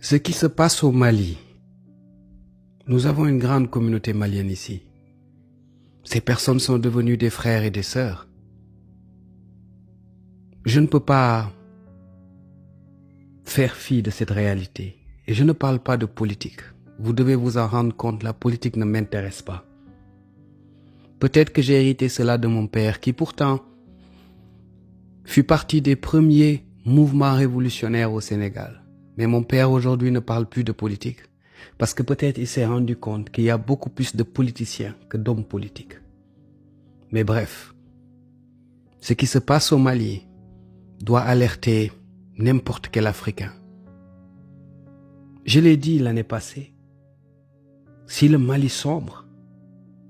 Ce qui se passe au Mali, nous avons une grande communauté malienne ici. Ces personnes sont devenues des frères et des sœurs. Je ne peux pas faire fi de cette réalité. Et je ne parle pas de politique. Vous devez vous en rendre compte, la politique ne m'intéresse pas. Peut-être que j'ai hérité cela de mon père, qui pourtant fut partie des premiers mouvements révolutionnaires au Sénégal. Mais mon père aujourd'hui ne parle plus de politique. Parce que peut-être il s'est rendu compte qu'il y a beaucoup plus de politiciens que d'hommes politiques. Mais bref, ce qui se passe au Mali doit alerter n'importe quel Africain. Je l'ai dit l'année passée, si le Mali sombre,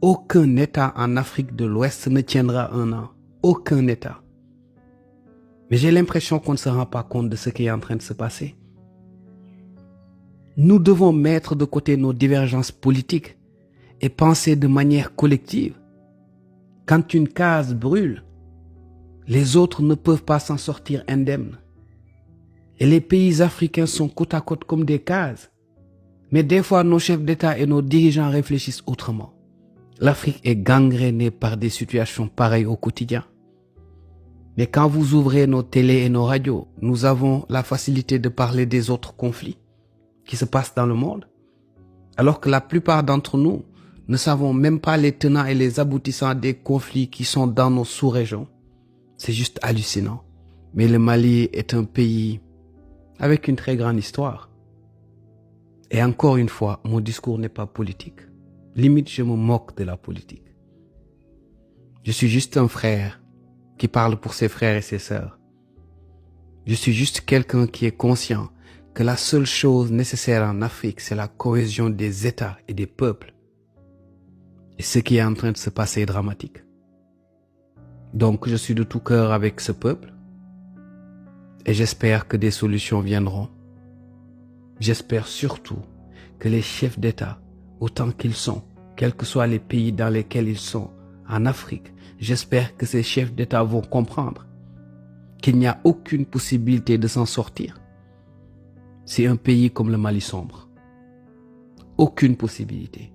aucun État en Afrique de l'Ouest ne tiendra un an. Aucun État. Mais j'ai l'impression qu'on ne se rend pas compte de ce qui est en train de se passer. Nous devons mettre de côté nos divergences politiques et penser de manière collective. Quand une case brûle, les autres ne peuvent pas s'en sortir indemnes. Et les pays africains sont côte à côte comme des cases. Mais des fois, nos chefs d'État et nos dirigeants réfléchissent autrement. L'Afrique est gangrénée par des situations pareilles au quotidien. Mais quand vous ouvrez nos télés et nos radios, nous avons la facilité de parler des autres conflits qui se passent dans le monde, alors que la plupart d'entre nous ne savons même pas les tenants et les aboutissants des conflits qui sont dans nos sous-régions. C'est juste hallucinant. Mais le Mali est un pays avec une très grande histoire. Et encore une fois, mon discours n'est pas politique. Limite, je me moque de la politique. Je suis juste un frère qui parle pour ses frères et ses sœurs. Je suis juste quelqu'un qui est conscient que la seule chose nécessaire en Afrique, c'est la cohésion des États et des peuples. Et ce qui est en train de se passer est dramatique. Donc, je suis de tout cœur avec ce peuple et j'espère que des solutions viendront. J'espère surtout que les chefs d'État, autant qu'ils sont, quels que soient les pays dans lesquels ils sont, en Afrique, j'espère que ces chefs d'État vont comprendre qu'il n'y a aucune possibilité de s'en sortir. C'est un pays comme le Mali sombre. Aucune possibilité.